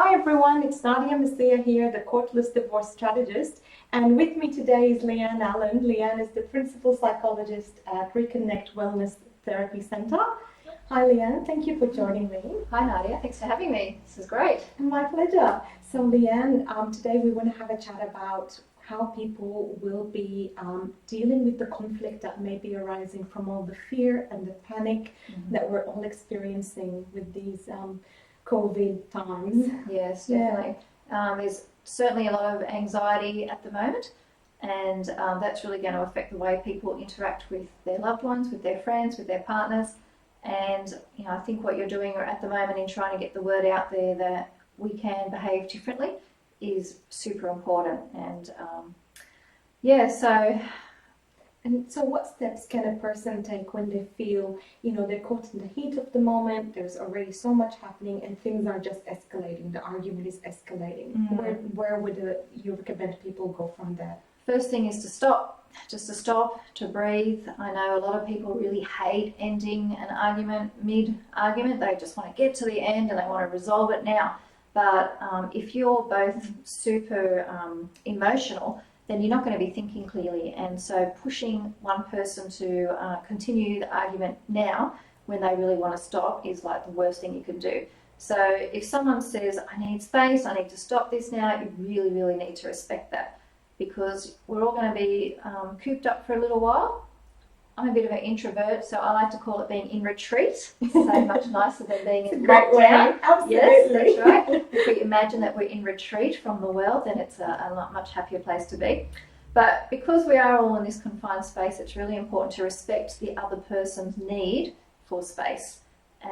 Hi everyone, it's Nadia Messiah here, the courtless divorce strategist, and with me today is Leanne Allen. Leanne is the principal psychologist at Reconnect Wellness Therapy Center. Hi Leanne, thank you for joining me. Hi Nadia, thanks for having me. This is great. My pleasure. So Leanne, today we want to have a chat about how people will be dealing with the conflict that may be arising from all the fear and the panic that we're all experiencing with these COVID times. Yes, definitely. There's certainly a lot of anxiety at the moment, and that's really going to affect the way people interact with their loved ones, with their friends, with their partners. And I think what you're doing at the moment in trying to get the word out there that we can behave differently is super important. And so what steps can a person take when they feel, they're caught in the heat of the moment, there's already so much happening and things are just escalating, the argument is escalating. Where would you recommend people go from there? First thing is to stop, to breathe. I know a lot of people really hate ending an argument mid-argument. They just want to get to the end and they want to resolve it now. But if you're both super emotional, then you're not going to be thinking clearly. And so pushing one person to continue the argument now when they really want to stop is like the worst thing you can do. So if someone says, I need space, I need to stop this now, you really, really need to respect that, because we're all going to be cooped up for a little while. I'm a bit of an introvert, so I like to call it being in retreat. So much nicer than being in lockdown. Absolutely. Yes, that's right. If we imagine that we're in retreat from the world, then it's a much happier place to be. But because we are all in this confined space, it's really important to respect the other person's need for space.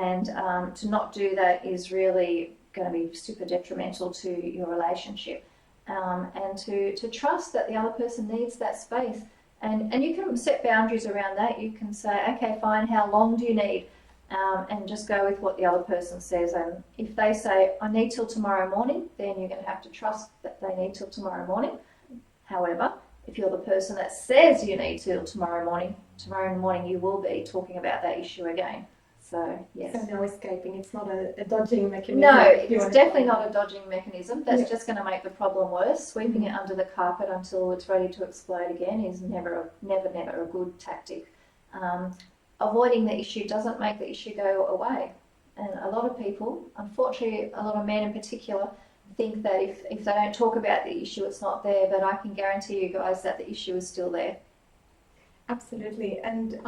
And to not do that is really going to be super detrimental to your relationship. And to trust that the other person needs that space. And you can set boundaries around that. You can say, okay, fine, how long do you need? And just go with what the other person says. And if they say, I need till tomorrow morning, then you're going to have to trust that they need till tomorrow morning. However, if you're the person that says you need till tomorrow morning you will be talking about that issue again. So, yes. So no escaping. It's not a dodging mechanism. No, it's definitely not a dodging mechanism. That's just going to make the problem worse. Sweeping it under the carpet until it's ready to explode again is never a good tactic. Avoiding the issue doesn't make the issue go away. And a lot of people, unfortunately, a lot of men in particular, think that if they don't talk about the issue, it's not there. But I can guarantee you guys that the issue is still there. Absolutely. And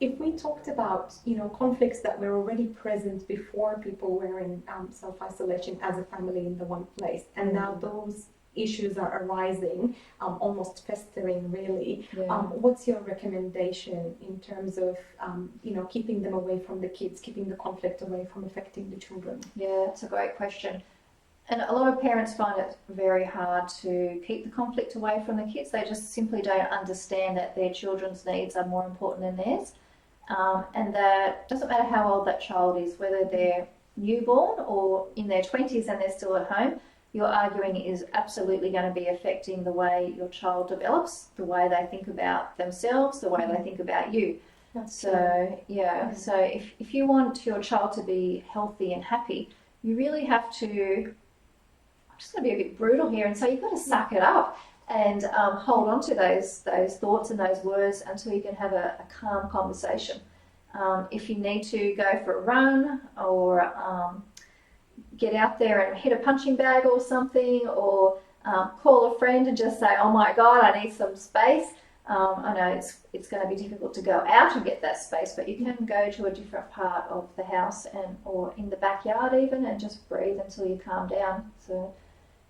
if we talked about, conflicts that were already present before people were in self-isolation as a family in the one place, and now those issues are arising, almost festering really, what's your recommendation in terms of, keeping them away from the kids, keeping the conflict away from affecting the children? Yeah, it's a great question. And a lot of parents find it very hard to keep the conflict away from the kids. They just simply don't understand that their children's needs are more important than theirs. And that doesn't matter how old that child is, whether they're newborn or in their 20s and they're still at home, your arguing is absolutely going to be affecting the way your child develops, the way they think about themselves, the way they think about you. So if you want your child to be healthy and happy, you really have to, I'm just going to be a bit brutal here, and so you've got to suck it up and hold on to those thoughts and those words until you can have a calm conversation. If you need to go for a run or get out there and hit a punching bag or something, or call a friend and just say, oh my God, I need some space. I know it's going to be difficult to go out and get that space, but you can go to a different part of the house or in the backyard even, and just breathe until you calm down. So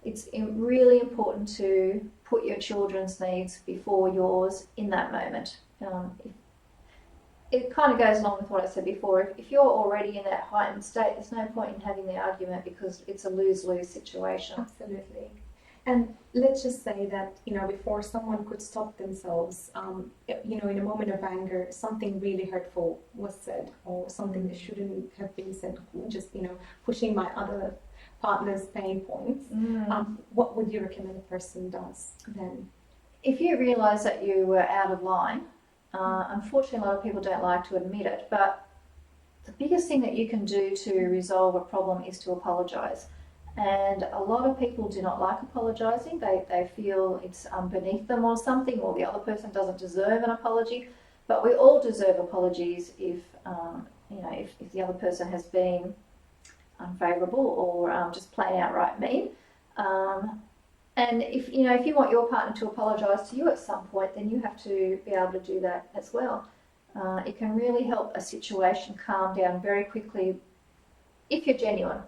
it's really important to put your children's needs before yours in that moment. It kind of goes along with what I said before. If you're already in that heightened state, there's no point in having the argument, because it's a lose-lose situation. Absolutely. And let's just say that, before someone could stop themselves, in a moment of anger, something really hurtful was said, or something that shouldn't have been said, just, pushing my other partner's pain points. What would you recommend a person does then? If you realise that you were out of line, unfortunately a lot of people don't like to admit it, but the biggest thing that you can do to resolve a problem is to apologise. And a lot of people do not like apologising. They feel it's beneath them or something, or the other person doesn't deserve an apology. But we all deserve apologies if if the other person has been unfavourable or just plain outright mean. And if you want your partner to apologise to you at some point, then you have to be able to do that as well. It can really help a situation calm down very quickly if you're genuine.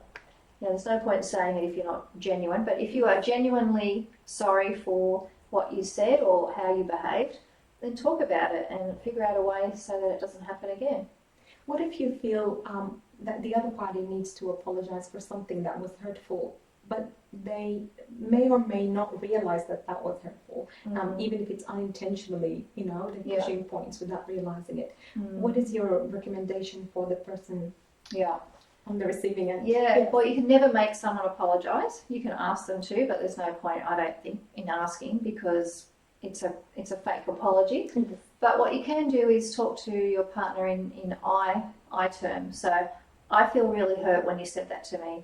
There's no point in saying it if you're not genuine, but if you are genuinely sorry for what you said or how you behaved, then talk about it and figure out a way so that it doesn't happen again. What if you feel that the other party needs to apologize for something that was hurtful, but they may or may not realize that was hurtful, even if it's unintentionally, they're pushing points without realizing it. What is your recommendation for the person on the receiving end? Well, you can never make someone apologise. You can ask them to, but there's no point, I don't think, in asking, because it's a fake apology. But what you can do is talk to your partner in I terms. So, I feel really hurt when you said that to me.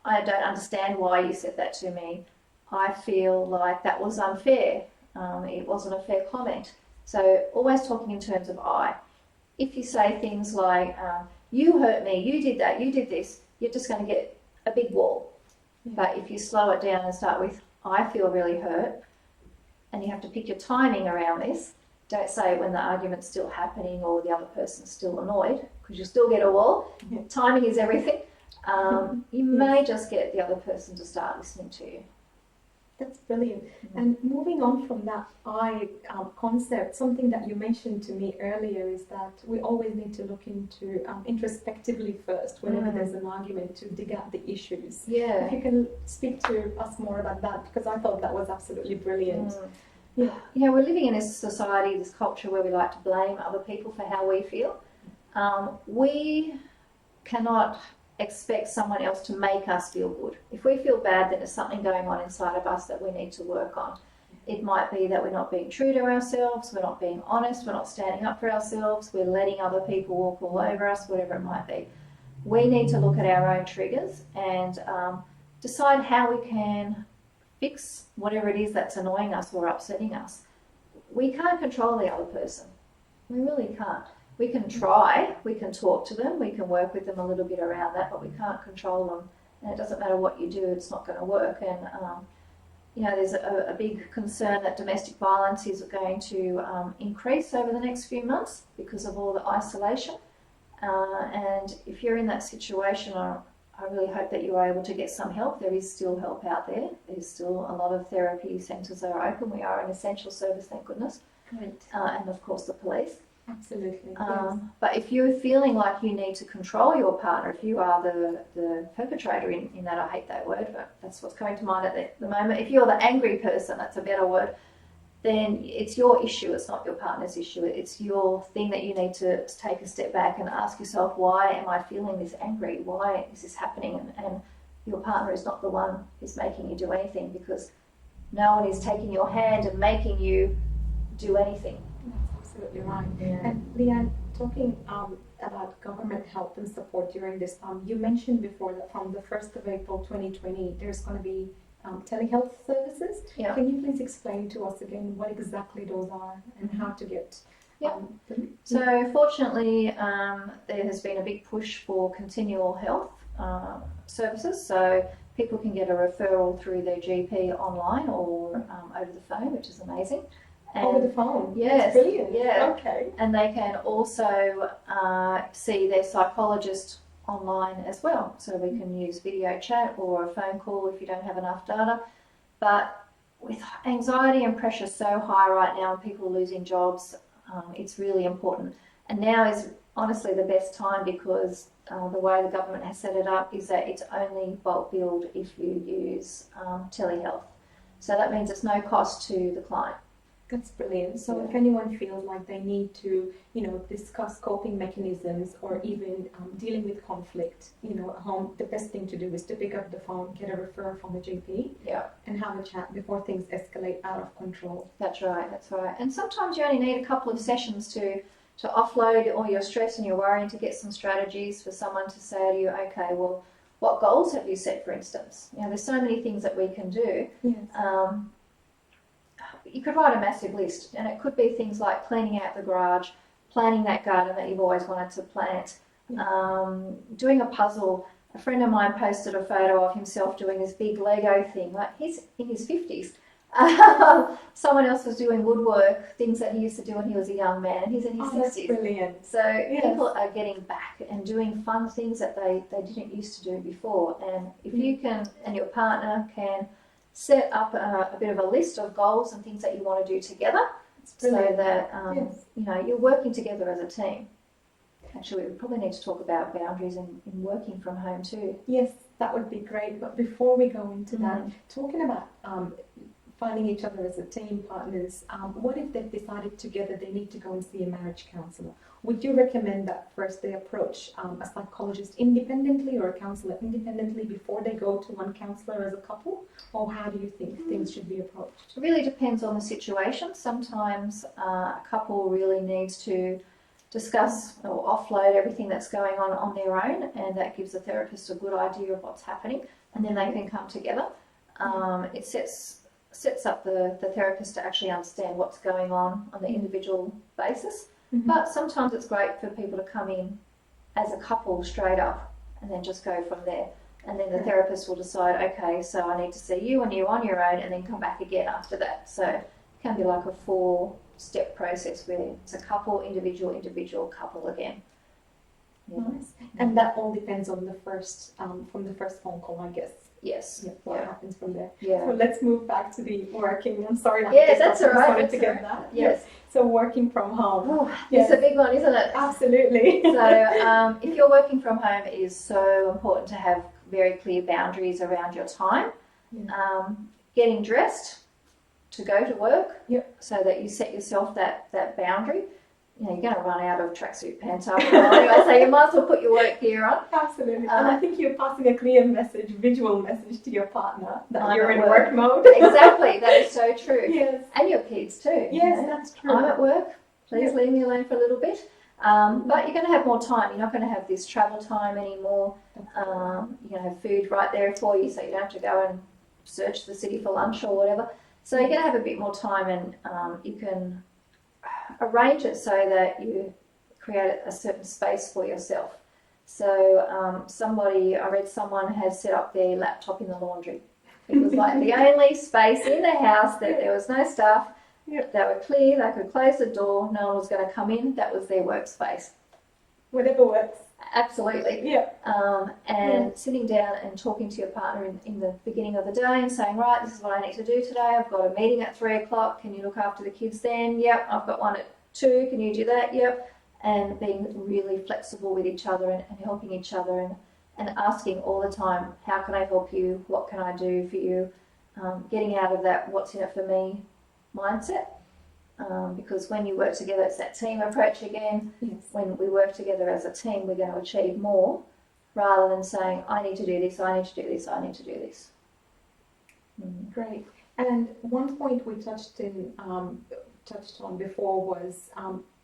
I don't understand why you said that to me. I feel like that was unfair. It wasn't a fair comment. So always talking in terms of I. If you say things like, you hurt me, you did that, you did this, you're just going to get a big wall. But if you slow it down and start with, I feel really hurt, and you have to pick your timing around this. Don't say it when the argument's still happening or the other person's still annoyed, because you'll still get a wall. Timing is everything. You may just get the other person to start listening to you. That's brilliant. And moving on from that I concept, something that you mentioned to me earlier is that we always need to look into introspectively first whenever there's an argument, to dig out the issues. If you can speak to us more about that, because I thought that was absolutely brilliant. We're living in this society, this culture where we like to blame other people for how we feel. We cannot expect someone else to make us feel good. If we feel bad, then there's something going on inside of us that we need to work on. It might be that we're not being true to ourselves, we're not being honest, we're not standing up for ourselves, we're letting other people walk all over us, whatever it might be. We need to look at our own triggers and decide how we can fix whatever it is that's annoying us or upsetting us. We can't control the other person. We really can't. We can try, we can talk to them, we can work with them a little bit around that, but we can't control them. And it doesn't matter what you do, it's not going to work. And, there's a big concern that domestic violence is going to increase over the next few months because of all the isolation. And if you're in that situation, I really hope that you are able to get some help. There is still help out there. There's still a lot of therapy centres that are open. We are an essential service, thank goodness. Right. And of course the police. Absolutely. But if you're feeling like you need to control your partner, if you are the perpetrator in that, I hate that word, but that's what's coming to mind at the moment. If you're the angry person, that's a better word, then it's your issue, it's not your partner's issue. It's your thing that you need to take a step back and ask yourself, why am I feeling this angry? Why is this happening? And your partner is not the one who's making you do anything, because no one is taking your hand and making you do anything. Absolutely right. And Leanne, talking about government help and support during this, you mentioned before that from the 1st of April 2020, there's going to be telehealth services. Can you please explain to us again what exactly those are and how to get them? So fortunately, there has been a big push for continual health services. So people can get a referral through their GP online or over the phone, which is amazing. And over the phone? Yes. That's brilliant. Okay. And they can also see their psychologist online as well. So we can use video chat or a phone call if you don't have enough data. But with anxiety and pressure so high right now and people losing jobs, it's really important. And now is honestly the best time, because the way the government has set it up is that it's only bulk billed if you use telehealth. So that means it's no cost to the client. That's brilliant. So if anyone feels like they need to, discuss coping mechanisms or even dealing with conflict, at home, the best thing to do is to pick up the phone, get a referral from the GP, and have a chat before things escalate out of control. That's right. And sometimes you only need a couple of sessions to offload all your stress and your worry, and to get some strategies for someone to say to you, okay, well, what goals have you set, for instance? You know, there's so many things that we can do. Yes. You could write a massive list, and it could be things like cleaning out the garage, planting that garden that you've always wanted to plant, doing a puzzle. A friend of mine posted a photo of himself doing this big Lego thing. Like, he's in his 50s. Someone else was doing woodwork, things that he used to do when he was a young man, and he's in his 60s. That's brilliant. So people are getting back and doing fun things that they didn't used to do before. And if you can, and your partner can, set up a bit of a list of goals and things that you want to do together, so that you know, you're working together as a team. Actually, we probably need to talk about boundaries in working from home too. Yes, that would be great. But before we go into that, talking about finding each other as a team, partners, what if they've decided together they need to go and see a marriage counsellor? Would you recommend that first they approach a psychologist independently or a counsellor independently before they go to one counsellor as a couple? Or how do you think things should be approached? It really depends on the situation. Sometimes a couple really needs to discuss or offload everything that's going on their own, and that gives the therapist a good idea of what's happening, and then they can come together. It sets up the therapist to actually understand what's going on the individual basis. But sometimes it's great for people to come in as a couple straight up and then just go from there. And then the therapist will decide, okay, so I need to see you and you on your own, and then come back again after that. So it can be like a 4-step process where it's a couple, individual, couple again. Yeah. Nice. And that all depends on the first, from the first phone call, I guess. Yes. What happens from there. Yeah. So let's move back to the working. I'm sorry. That's all right. I wanted to get that. Yes. So working from home. Oh, it's a big one, isn't it? Absolutely. So if you're working from home, it is so important to have very clear boundaries around your time. Getting dressed to go to work, so that you set yourself that boundary. You know, you're going to run out of tracksuit pants after a while anyway, so you might as well put your work gear on. Absolutely. And I think you're passing a clear message, visual message to your partner that you're in work. work mode. Exactly, that is so true. Yes. And your kids too. Yes, that's true. I'm at work, please leave me alone for a little bit. But you're going to have more time. You're not going to have this travel time anymore. You're going to have food right there for you, so you don't have to go and search the city for lunch or whatever. So you're going to have a bit more time, and you can arrange it so that you create a certain space for yourself. So I read someone had set up their laptop in the laundry. It was like the only space in the house that there was no staff. They were clear, they could close the door, no one was going to come in. That was their workspace. Whatever works. Absolutely. Yeah. And sitting down and talking to your partner in the beginning of the day and saying, right, this is what I need to do today. I've got a meeting at 3 o'clock. Can you look after the kids then? Yep. I've got one at 2. Can you do that? Yep. And being really flexible with each other and helping each other and asking all the time, how can I help you? What can I do for you? Getting out of that what's in it for me mindset. Because when you work together, it's that team approach again. Yes. When we work together as a team, we're going to achieve more rather than saying, I need to do this, I need to do this, I need to do this. Great. And one point we touched on before was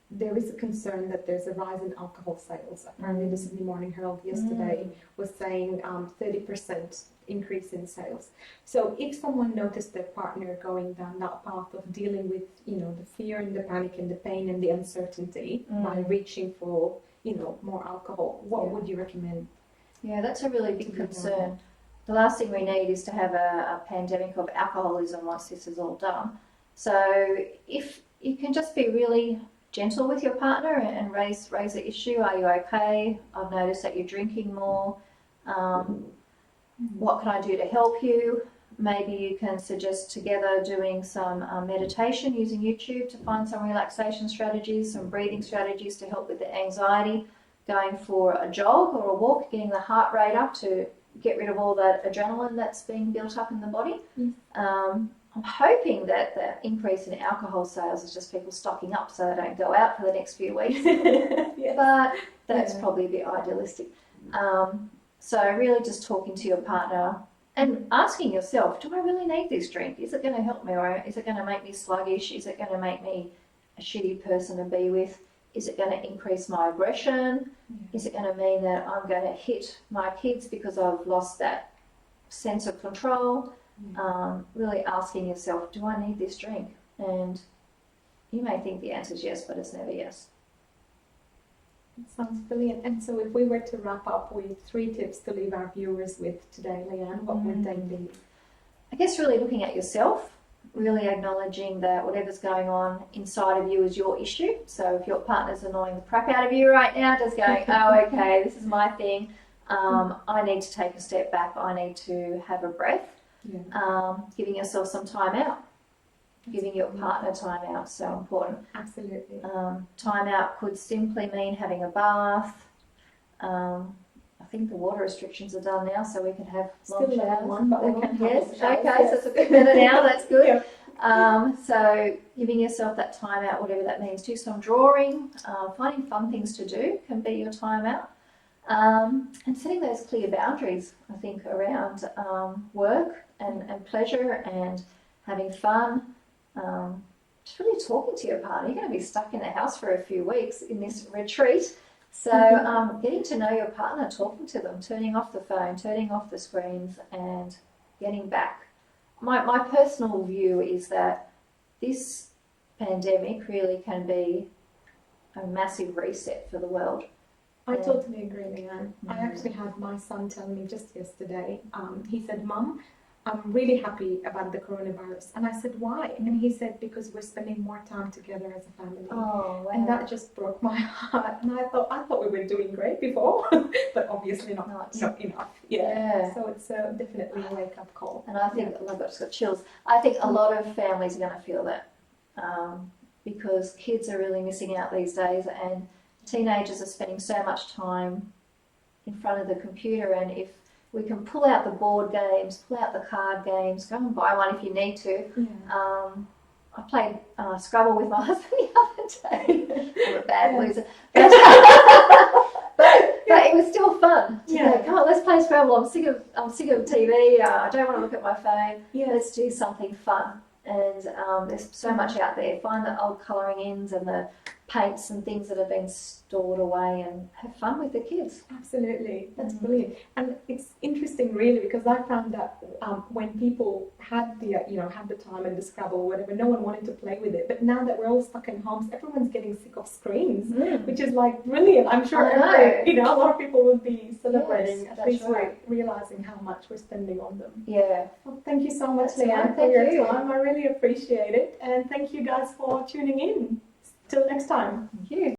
there is a concern that there's a rise in alcohol sales. Apparently the Sydney Morning Herald yesterday was saying 30% increase in sales. So if someone noticed their partner going down that path of dealing with, the fear and the panic and the pain and the uncertainty by reaching for, more alcohol, what would you recommend? Yeah, that's a really big concern. The last thing we need is to have a pandemic of alcoholism once this is all done. So if you can just be really gentle with your partner and raise the issue. Are you okay? I've noticed that you're drinking more. What can I do to help you? Maybe you can suggest together doing some meditation using YouTube to find some relaxation strategies, some breathing strategies to help with the anxiety, going for a jog or a walk, getting the heart rate up to get rid of all that adrenaline that's being built up in the body. I'm hoping that the increase in alcohol sales is just people stocking up so they don't go out for the next few weeks. But that's probably a bit idealistic. So really just talking to your partner and asking yourself, do I really need this drink? Is it going to help me, or is it going to make me sluggish? Is it going to make me a shitty person to be with? Is it going to increase my aggression? Is it going to mean that I'm going to hit my kids because I've lost that sense of control? Really asking yourself, do I need this drink? And you may think the answer is yes, but it's never yes. Sounds brilliant. And so if we were to wrap up with 3 tips to leave our viewers with today, Leanne, what would they be? I guess really looking at yourself, really acknowledging that whatever's going on inside of you is your issue. So if your partner's annoying the crap out of you right now, just going, oh, okay, this is my thing. I need to take a step back. I need to have a breath. Giving yourself some time out. Giving your partner time out, so important. Absolutely. Time out could simply mean having a bath. I think the water restrictions are done now, so we can have long Still showers. one, but we can yes. have showers, Okay, so it's a bit better now. That's good. Yeah. So giving yourself that time out, whatever that means. Do some drawing. Finding fun things to do can be your time out. And setting those clear boundaries, I think, around work and pleasure and having fun. Just really talking to your partner. You're going to be stuck in the house for a few weeks in this retreat. So getting to know your partner, talking to them, turning off the phone, turning off the screens and getting back. My personal view is that this pandemic really can be a massive reset for the world. I totally agree, Leanne. I actually had my son tell me just yesterday, he said, Mum, I'm really happy about the coronavirus. And I said, why? And he said, because we're spending more time together as a family. Oh, wow. And that just broke my heart. And I thought we were doing great before, but obviously not enough. Yeah. So it's definitely a wake-up call. And I think, oh my gosh, got chills. I think a lot of families are going to feel that because kids are really missing out these days, and teenagers are spending so much time in front of the computer. And if we can pull out the board games, pull out the card games, go and buy one if you need to. I played Scrabble with my husband the other day. I'm a bad loser. But it was still fun. Go, come on, let's play Scrabble. I'm sick of TV. I don't want to look at my phone. Let's do something fun. And there's so much out there. Find the old colouring ins and the paints and things that have been stored away and have fun with the kids. Absolutely. That's brilliant. And it's interesting really because I found that when people had the had the time and the Scrabble or whatever, no one wanted to play with it. But now that we're all stuck in homes, everyone's getting sick of screens, which is like brilliant. I'm sure a lot of people will be celebrating at least realizing how much we're spending on them. Yeah. Well, thank you so much, Leanne, for your time. I really appreciate it. And thank you guys for tuning in. Till next time. Thank you.